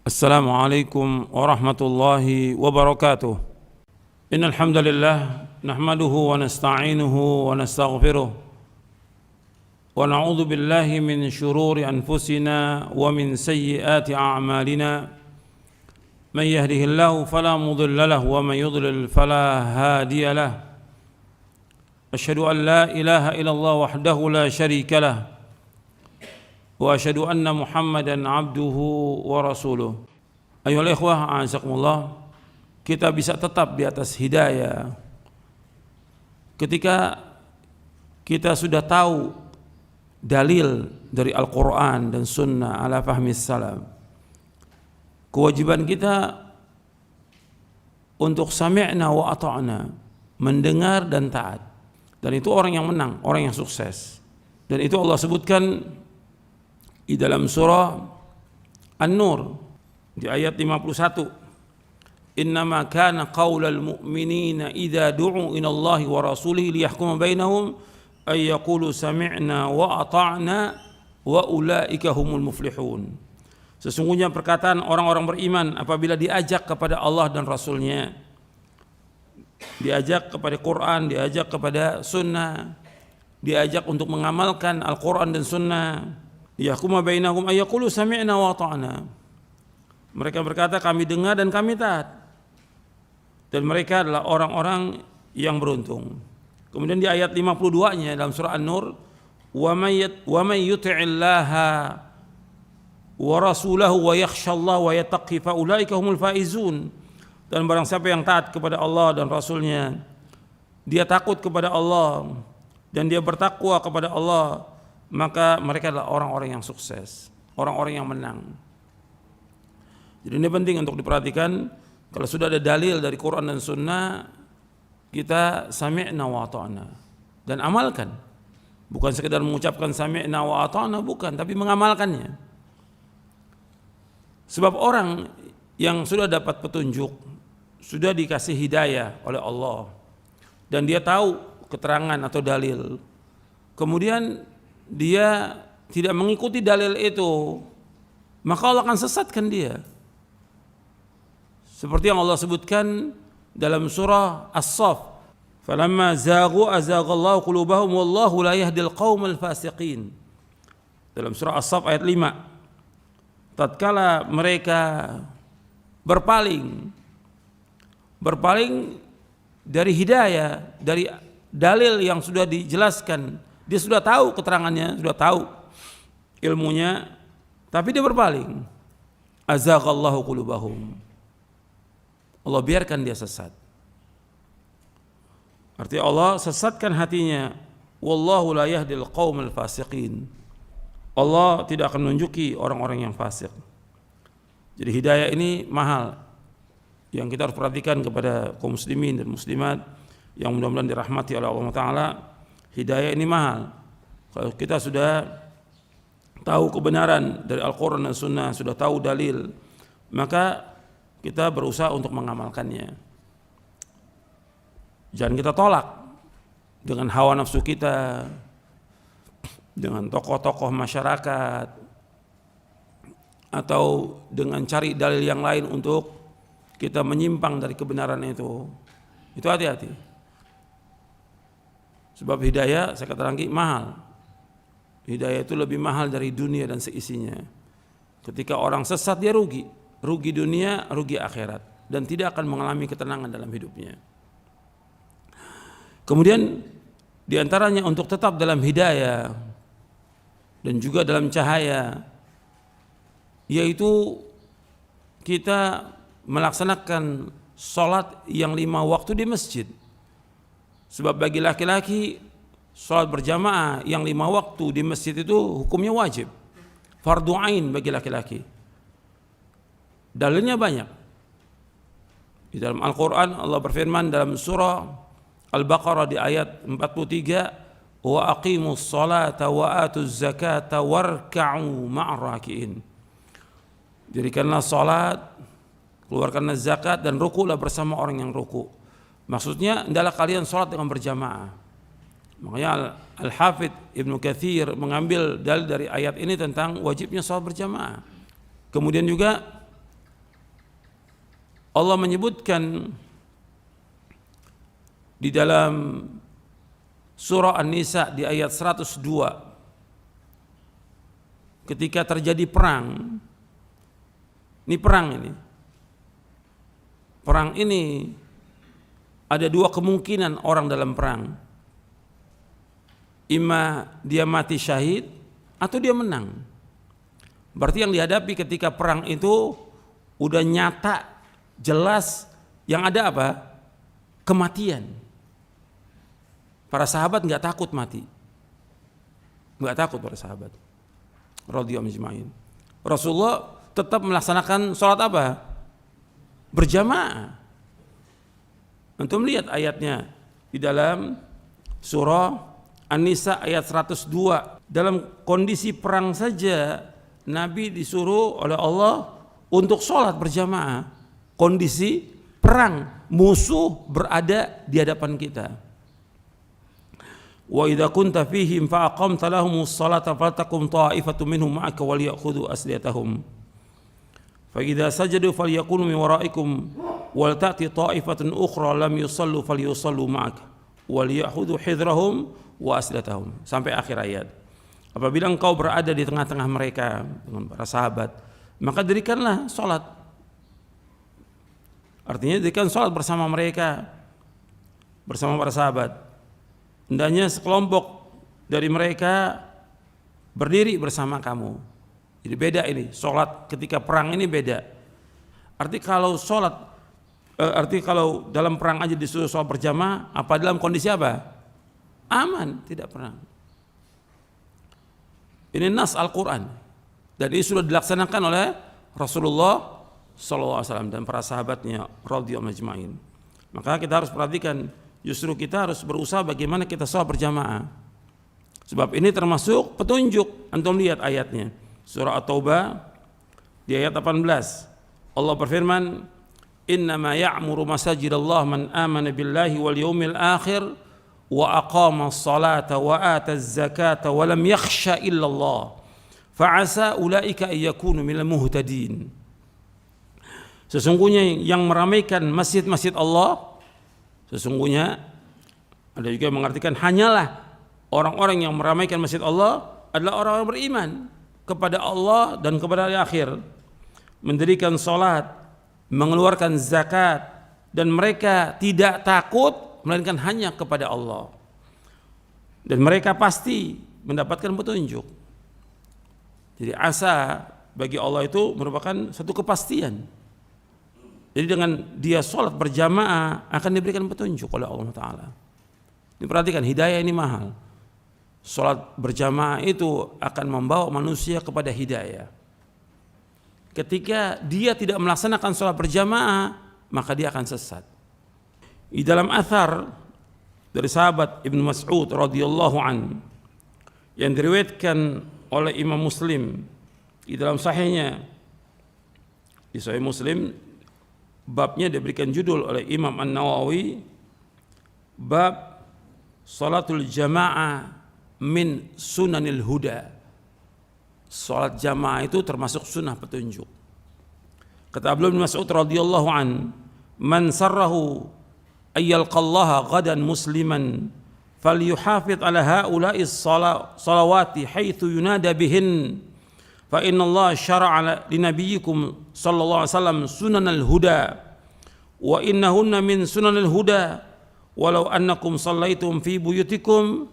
Assalamualaikum warahmatullahi wabarakatuh. Innal hamdalillah nahmaduhu wa nasta'inuhu wa nastaghfiruh wa na'udzu billahi min shururi anfusina wa min sayyiati a'malina. Man yahdihillahu fala mudilla lahu wa man yudlil fala hadiya lahu. Asyhadu an la ilaha illallah wahdahu la syarika lahu wa asyhadu anna Muhammadan abduhu wa rasuluh. Ayyuhal ikhwah, a'azakumullah, kita bisa tetap di atas hidayah ketika kita sudah tahu dalil dari Al-Quran dan Sunnah ala fahmis salam. Kewajiban kita untuk sami'na wa ata'na, mendengar dan taat. Dan itu orang yang menang, orang yang sukses. Dan itu Allah sebutkan di dalam surah An-Nur di ayat 51. Innama kana qaulal mu'minina idza du'u ila Allahi wa rasulihi liyahkuma bainahum ay yaqulu sami'na wa ata'na wa ulaika humul muflihun. Sesungguhnya perkataan orang-orang beriman apabila diajak kepada Allah dan Rasulnya, diajak kepada Quran, diajak kepada Sunnah, diajak untuk mengamalkan Al-Quran dan Sunnah, yahkuma bainahum ay yaqulu sami'na wa ata'na. Mereka berkata kami dengar dan kami taat. Dan mereka adalah orang-orang yang beruntung. Kemudian di ayat 52-nya dalam surah An-Nur, wa may yuti'illaha wa rasulahu wa yakhshallaha wa yattaqi fa ulaika humul faizun. Dan barang siapa yang taat kepada Allah dan Rasulnya, dia takut kepada Allah dan dia bertakwa kepada Allah, maka mereka adalah orang-orang yang sukses, orang-orang yang menang. Jadi ini penting untuk diperhatikan. Kalau sudah ada dalil dari Quran dan Sunnah, kita sami'na wa ata'na dan amalkan. Bukan sekedar mengucapkan sami'na wa ata'na, bukan, tapi mengamalkannya. Sebab orang yang sudah dapat petunjuk, sudah dikasih hidayah oleh Allah, dan dia tahu keterangan atau dalil, kemudian dia tidak mengikuti dalil itu, maka Allah akan sesatkan dia. Seperti yang Allah sebutkan dalam surah As-Saff, falamma zaghu azaghallahu qulubahum wallahu la yahdil qaumal fasiqin. Dalam surah As-Saff ayat 5, tatkala mereka berpaling dari hidayah, dari dalil yang sudah dijelaskan, dia sudah tahu keterangannya, sudah tahu ilmunya, tapi dia berpaling. Azaghallahu qulubahum, Allah biarkan dia sesat. Artinya Allah sesatkan hatinya. Wallahu la yahdil qaumal fasiqin. Allah tidak akan menunjuki orang-orang yang fasik. Jadi hidayah ini mahal, yang kita harus perhatikan kepada kaum muslimin dan muslimat yang mudah-mudahan dirahmati oleh Allah Ta'ala. Hidayah ini mahal. Kalau kita sudah tahu kebenaran dari Al-Quran dan Sunnah, sudah tahu dalil, maka kita berusaha untuk mengamalkannya. Jangan kita tolak dengan hawa nafsu kita, dengan tokoh-tokoh masyarakat, atau dengan cari dalil yang lain untuk kita menyimpang dari kebenaran itu. Itu hati-hati. Sebab hidayah, saya katakan lagi, mahal. Hidayah itu lebih mahal dari dunia dan seisinya. Ketika orang sesat, dia rugi dunia, rugi akhirat, dan tidak akan mengalami ketenangan dalam hidupnya. Kemudian diantaranya untuk tetap dalam hidayah dan juga dalam cahaya, yaitu kita melaksanakan sholat yang 5 waktu di masjid. Sebab bagi laki-laki, sholat berjamaah yang 5 waktu di masjid itu hukumnya wajib, fardu ain bagi laki-laki. Dalilnya banyak. Di dalam Al-Quran Allah berfirman dalam surah Al-Baqarah di ayat 43, wa aqimus salata wa atuz zakata warka'u ma'ar raki'in. Dirikanlah salat, keluarkanlah zakat, dan rukulah bersama orang yang ruku. Maksudnya adalah kalian salat dengan berjamaah. Makanya Al-Hafidh Ibnu Katsir mengambil dalil dari ayat ini tentang wajibnya salat berjamaah. Kemudian juga Allah menyebutkan di dalam surah An-Nisa di ayat 102 ketika terjadi perang. Ini perang ini ada dua kemungkinan orang dalam perang. Ima dia mati syahid atau dia menang. Berarti yang dihadapi ketika perang itu udah nyata, jelas, yang ada apa? Kematian. Para sahabat nggak takut mati, nggak takut para sahabat. Radhiyallahu ajma'in. Rasulullah tetap melaksanakan sholat apa? Berjamaah. Antum lihat ayatnya di dalam surah An-Nisa ayat 102. Dalam kondisi perang saja Nabi disuruh oleh Allah untuk sholat berjamaah. Kondisi perang, musuh berada di hadapan kita. Wa idza kunta fihim fa aqamta lahumus salata faltakum ta'ifatun minhum ma'aka walyakhudhu asliyatahum fa idza sajadu falyakunu min wara'ikum wal ta'ti ta'ifatun ukhra lam yusallu falyusallu ma'aka walyakhudhu hidrahum wa asliyatahum, sampai akhir ayat. Apabila engkau berada di tengah-tengah mereka dengan para sahabat, maka dirikanlah salat. Artinya dirikan salat bersama mereka, bersama para sahabat. Hendaknya sekelompok dari mereka berdiri bersama kamu. Jadi beda ini, sholat ketika perang ini beda. Arti kalau dalam perang aja disuruh sholat berjamaah, apa dalam kondisi apa? Aman, tidak perang. Ini nas Al-Quran dan ini sudah dilaksanakan oleh Rasulullah SAW dan para sahabatnya radhiyallahu ajma'in. Maka kita harus perhatikan. Justru kita harus berusaha bagaimana kita sholat berjamaah. Sebab ini termasuk petunjuk. Antum lihat ayatnya. Surah At-Taubah di ayat 18. Allah berfirman, "Innama ya'muru masajidallah man amana billahi wal yawmil akhir wa aqama as-salata wa ata az-zakata wa lam yakhsha illa Allah. Fa'asa ulaika ay yakunu minal muhtadin." Sesungguhnya yang meramaikan masjid-masjid Allah, sesungguhnya ada juga yang mengartikan hanyalah orang-orang yang meramaikan masjid Allah adalah orang-orang beriman kepada Allah dan kepada hari akhir, mendirikan salat, mengeluarkan zakat, dan mereka tidak takut melainkan hanya kepada Allah. Dan mereka pasti mendapatkan petunjuk. Jadi asa bagi Allah itu merupakan satu kepastian. Jadi dengan dia sholat berjamaah akan diberikan petunjuk oleh Allah Ta'ala. Ini perhatikan, hidayah ini mahal. Sholat berjamaah itu akan membawa manusia kepada hidayah. Ketika dia tidak melaksanakan sholat berjamaah, maka dia akan sesat. Di dalam athar dari sahabat Ibnu Mas'ud radhiyallahu an yang diriwayatkan oleh Imam Muslim di dalam sahihnya, di Sahih Muslim, babnya diberikan judul oleh Imam An-Nawawi, bab salatul jamaah min sunanil huda. Salat jamaah itu termasuk sunnah petunjuk. Kata Abdullah bin Mas'ud radhiyallahu an, "Man sarrahu ayyalqallaha ghadan musliman falyuhafidh ala haula'is salawati haitsu yunada bihin. Fa inna Allah syara'a li nabiyyikum sallallahu alaihi wasallam sunanal huda wa innahunna min sunanil huda walau annakum shallaitum fi buyutikum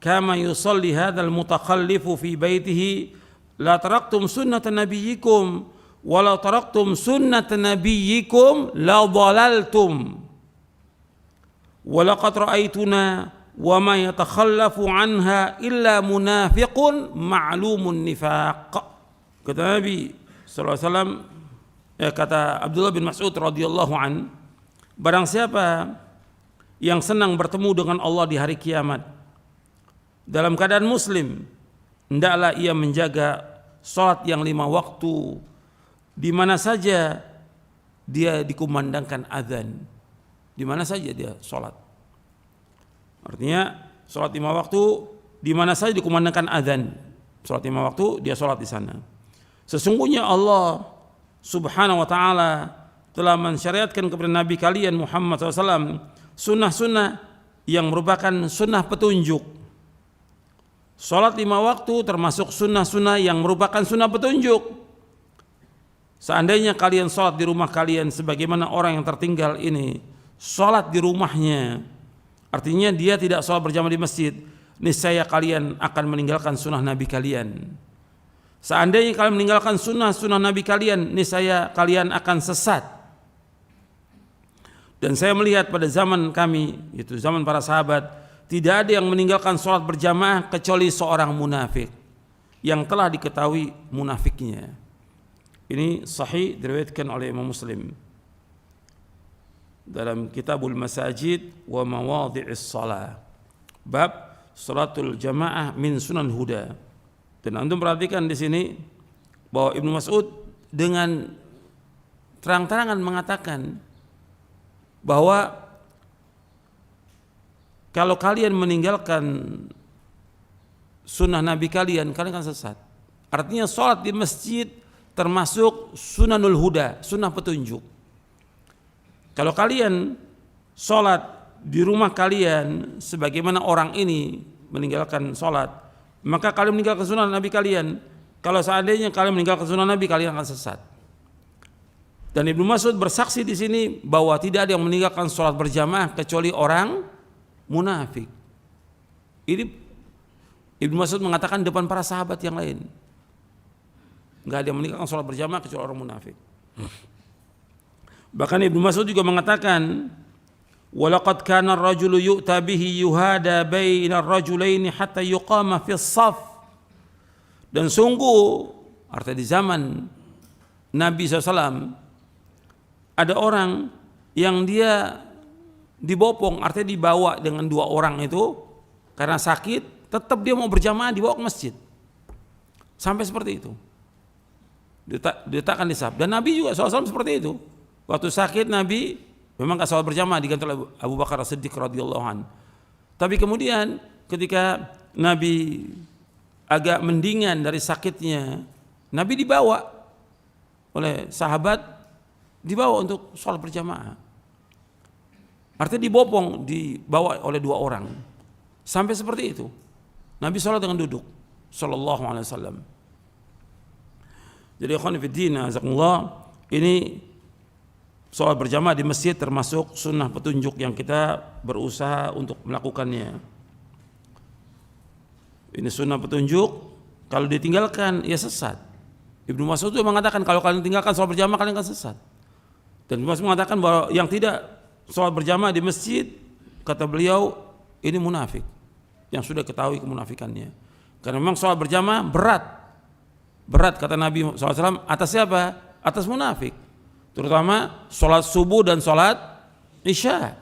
kama yusalli hadzal mutakhallifu fi baitihi la taraktum sunnata nabiyyikum walau taraktum sunnata nabiyyikum la dhalaltum wa laqad ra'aituna wa ma yatakhallafu anha illa munafiqun ma'lumun nifaq." Kata Nabi sallallahu alaihi wasallam, kata Abdullah bin Mas'ud radhiyallahu an, barang siapa yang senang bertemu dengan Allah di hari kiamat dalam keadaan muslim, hendaklah ia menjaga salat yang 5 waktu di mana saja dia dikumandangkan azan, di mana saja dia salat. Artinya salat 5 waktu di mana saja dikumandangkan azan, salat 5 waktu dia salat di sana. Sesungguhnya Allah Subhanahu wa taala telah mensyariatkan kepada Nabi kalian Muhammad SAW sunnah-sunnah yang merupakan sunnah petunjuk. Salat 5 waktu termasuk sunnah-sunnah yang merupakan sunnah petunjuk. Seandainya kalian salat di rumah kalian sebagaimana orang yang tertinggal ini salat di rumahnya, artinya dia tidak salat berjamaah di masjid, niscaya kalian akan meninggalkan sunnah Nabi kalian. Seandainya kalian meninggalkan sunnah Nabi kalian, niscaya kalian akan sesat. Dan saya melihat pada zaman kami, itu zaman para sahabat, tidak ada yang meninggalkan sholat berjamaah kecuali seorang munafik yang telah diketahui munafiknya. Ini sahih diriwayatkan oleh Imam Muslim dalam Kitabul Masajid wa Mawadhi'is Shalah, bab salatul jamaah min sunan huda. Dan antum perhatikan di sini bahwa Ibnu Mas'ud dengan terang-terangan mengatakan bahwa kalau kalian meninggalkan sunnah Nabi kalian akan sesat. Artinya sholat di masjid termasuk sunanul huda, sunnah petunjuk. Kalau kalian sholat di rumah kalian sebagaimana orang ini meninggalkan sholat, maka kalian meninggalkan sunnah Nabi kalian. Kalau seandainya kalian meninggalkan sunnah Nabi, kalian akan sesat. Dan Ibnu Mas'ud bersaksi di sini bahwa tidak ada yang meninggalkan sholat berjamaah kecuali orang munafik. Ini Ibnu Mas'ud mengatakan depan para sahabat yang lain. Enggak ada yang meninggalkan sholat berjamaah kecuali orang munafik. Bahkan Ibnu Mas'ud juga mengatakan, walaqad kana ar-rajulu yu'ta bihi yuhada baina ar-rajulaini hatta yuqama fi as-shaf. Dan sungguh artinya di zaman Nabi SAW ada orang yang dia dibopong, artinya dibawa dengan 2 orang itu karena sakit, tetap dia mau berjamaah dibawa ke masjid. Sampai seperti itu. Diletakkan di saf. Dan Nabi juga SAW seperti itu. Waktu sakit Nabi memang gak sholat berjamaah, diganti oleh Abu Bakar As-Siddiq radhiyallahu anhu. Tapi kemudian ketika Nabi agak mendingan dari sakitnya, Nabi dibawa oleh sahabat, dibawa untuk sholat berjamaah. Artinya dibopong, dibawa oleh 2 orang. Sampai seperti itu. Nabi sholat dengan duduk, sallallahu alaihi wasallam. Jadi ikhwan fillah, azakumullah, ini sholat berjamaah di masjid termasuk sunnah petunjuk yang kita berusaha untuk melakukannya. Ini sunnah petunjuk, kalau ditinggalkan ya sesat. Ibnu Mas'ud itu mengatakan kalau kalian tinggalkan sholat berjamaah kalian akan sesat. Dan Ibnu Mas'ud mengatakan bahwa yang tidak sholat berjamaah di masjid, kata beliau, ini munafik yang sudah ketahui kemunafikannya. Karena memang sholat berjamaah berat kata Nabi SAW, atas siapa? Atas munafik. Terutama sholat subuh dan sholat isya.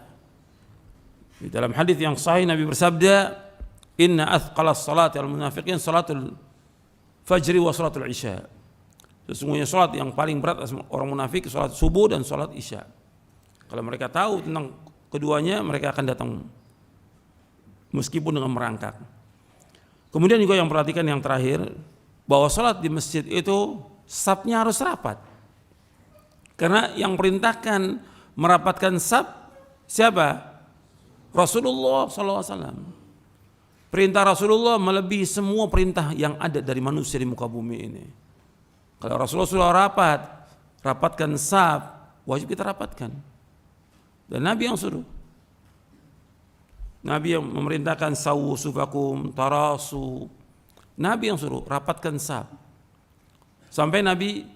Di dalam hadis yang sahih Nabi bersabda, inna athqalas salati al munafiqin salatul fajri wa salatul isya. Sesungguhnya sholat yang paling berat orang munafik sholat subuh dan sholat isya. Kalau mereka tahu tentang keduanya, mereka akan datang meskipun dengan merangkak. Kemudian juga yang perhatikan yang terakhir, bahwa sholat di masjid itu safnya harus rapat. Karena yang perintahkan merapatkan saf siapa? Rasulullah SAW. Perintah Rasulullah melebihi semua perintah yang ada dari manusia di muka bumi ini. Kalau Rasulullah sudah rapatkan saf, wajib kita rapatkan. Dan Nabi yang suruh. Nabi yang memerintahkan sawu sufakum tarasu. Nabi yang suruh rapatkan saf. Sampai Nabi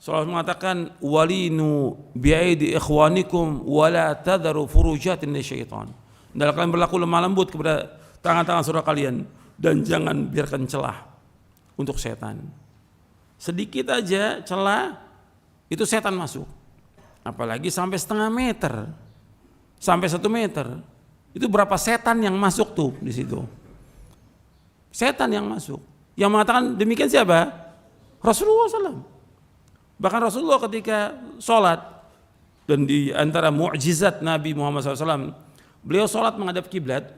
SAW mengatakan walinu bi'aidi ikhwanikum wala tadharu furujatin li syaitan. Hendaklah kalian berlaku lemah lembut kepada tangan-tangan saudara kalian dan jangan biarkan celah untuk setan. Sedikit aja celah itu setan masuk. Apalagi sampai setengah meter, sampai 1 meter. Itu berapa setan yang masuk tuh di situ? Setan yang masuk. Yang mengatakan demikian siapa? Rasulullah SAW. Bahkan Rasulullah ketika sholat, dan di antara mukjizat Nabi Muhammad SAW, beliau sholat menghadap kiblat.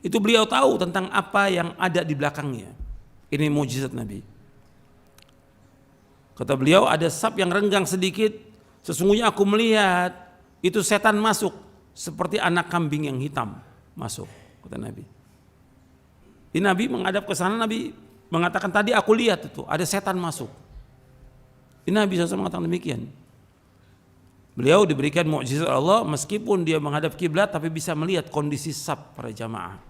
Itu beliau tahu tentang apa yang ada di belakangnya. Ini mukjizat Nabi. Kata beliau ada saf yang renggang sedikit, Sesungguhnya aku melihat itu setan masuk seperti anak kambing yang hitam masuk, kata Nabi. Ini Nabi menghadap ke sana, Nabi mengatakan tadi aku lihat itu ada setan masuk. Ini Nabi SAW mengatakan demikian. Beliau diberikan mukjizat Allah meskipun dia menghadap kiblat tapi bisa melihat kondisi saf para jamaah.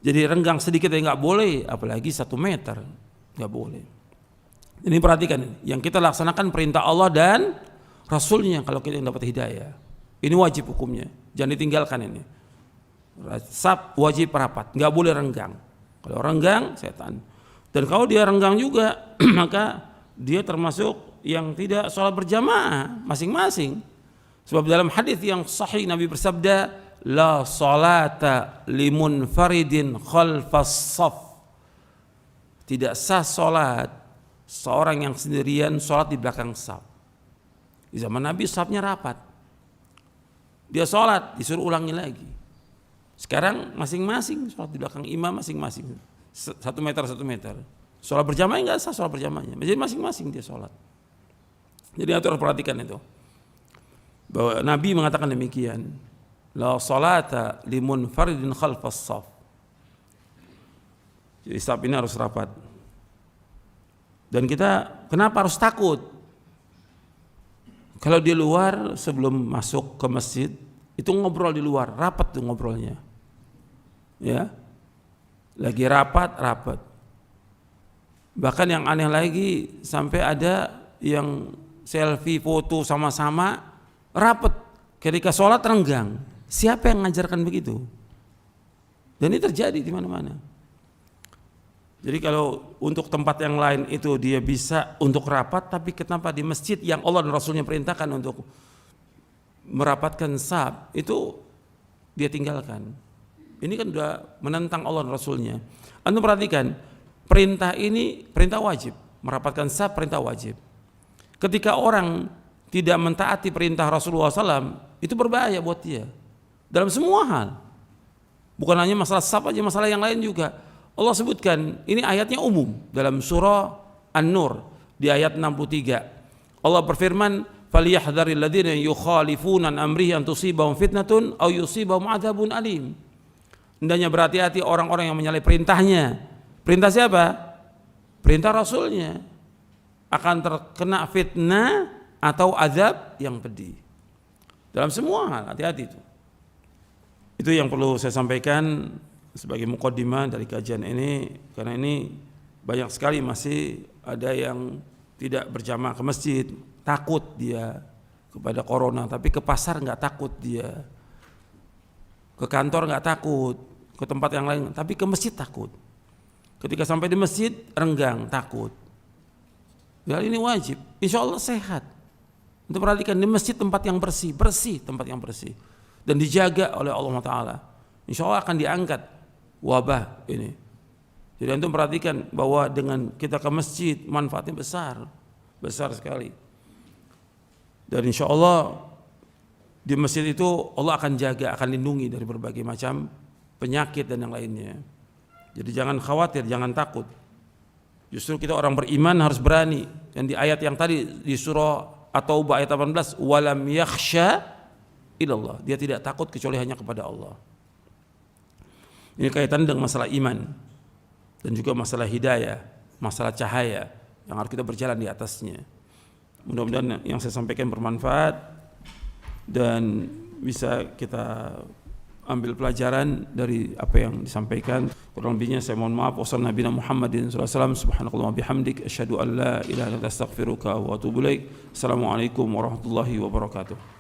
Jadi renggang sedikit ya nggak boleh, apalagi 1 meter nggak boleh. Ini perhatikan, yang kita laksanakan perintah Allah dan Rasulnya kalau kita dapat hidayah. Ini wajib hukumnya, jangan ditinggalkan ini. Saf wajib rapat, nggak boleh renggang. Kalau renggang setan. Dan kalau dia renggang juga maka dia termasuk yang tidak sholat berjamaah masing-masing. Sebab dalam hadis yang sahih Nabi bersabda, la salata limunfaridin khalfas saf. Tidak sah sholat seorang yang sendirian sholat di belakang saf. Di zaman Nabi safnya rapat. Dia sholat disuruh ulangi lagi. Sekarang masing-masing sholat di belakang imam masing-masing 1 meter 1 meter. Sholat berjamaah enggak sah sholat berjamaahnya. Jadi masing-masing dia sholat. Jadi harus perhatikan itu. Bahwa Nabi mengatakan demikian. La salata limunfaridin khalfas shaf. Jadi saf ini harus rapat. Dan kita kenapa harus takut? Kalau di luar sebelum masuk ke masjid itu ngobrol di luar, rapat tuh ngobrolnya. Ya. Lagi rapat. Bahkan yang aneh lagi sampai ada yang selfie foto sama-sama rapat, ketika sholat renggang. Siapa yang mengajarkan begitu? Dan ini terjadi di mana-mana. Jadi kalau untuk tempat yang lain itu dia bisa untuk rapat, tapi kenapa di masjid yang Allah dan Rasulnya perintahkan untuk merapatkan saf itu dia tinggalkan? Ini kan sudah menentang Allah dan Rasulnya. Anda perhatikan, perintah ini perintah wajib, merapatkan saf perintah wajib. Ketika orang tidak mentaati perintah Rasulullah SAW, itu berbahaya buat dia dalam semua hal. Bukan hanya masalah saf aja, masalah yang lain juga. Allah sebutkan, ini ayatnya umum dalam surah An-Nur di ayat 63. Allah berfirman, "Falyahdharil ladzina yukhalifuna an amrihi an tusibahum fitnatun aw yusibahum adzabun alim." Hendaknya berhati-hati orang-orang yang menyalahi perintahnya. Perintah siapa? Perintah Rasulnya. Akan terkena fitnah atau azab yang pedih. Dalam semua hal, hati-hati itu. Itu yang perlu saya sampaikan sebagai mukaddimah dari kajian ini, karena ini banyak sekali masih ada yang tidak berjamaah ke masjid, takut dia kepada corona, tapi ke pasar nggak takut dia, ke kantor nggak takut, ke tempat yang lain, tapi ke masjid takut. Ketika sampai di masjid renggang, takut. Ya ini wajib, insya Allah sehat. Untuk perhatikan di masjid tempat yang bersih tempat yang bersih dan dijaga oleh Allah Taala. Insya Allah akan diangkat wabah ini. Jadi antum perhatikan bahwa dengan kita ke masjid manfaatnya besar sekali. Dan insya Allah di masjid itu Allah akan jaga, akan lindungi dari berbagai macam penyakit dan yang lainnya. Jadi jangan khawatir, jangan takut. Justru kita orang beriman harus berani. Dan di ayat yang tadi di surah At-Taubah ayat 18, walam yakhsha illallah. Dia tidak takut kecuali hanya kepada Allah. Ini kaitan dengan masalah iman dan juga masalah hidayah, masalah cahaya yang harus kita berjalan di atasnya. Mudah-mudahan yang saya sampaikan bermanfaat dan bisa kita ambil pelajaran dari apa yang disampaikan. Kurang lebihnya saya mohon maaf. Wassalamualaikum Muhammadin sallallahu alaihi wasallam. Subhanakallahumma bihamdik asyhadu an la ilaha illa anta astaghfiruka wa atubu ilaik. Assalamualaikum warahmatullahi wabarakatuh.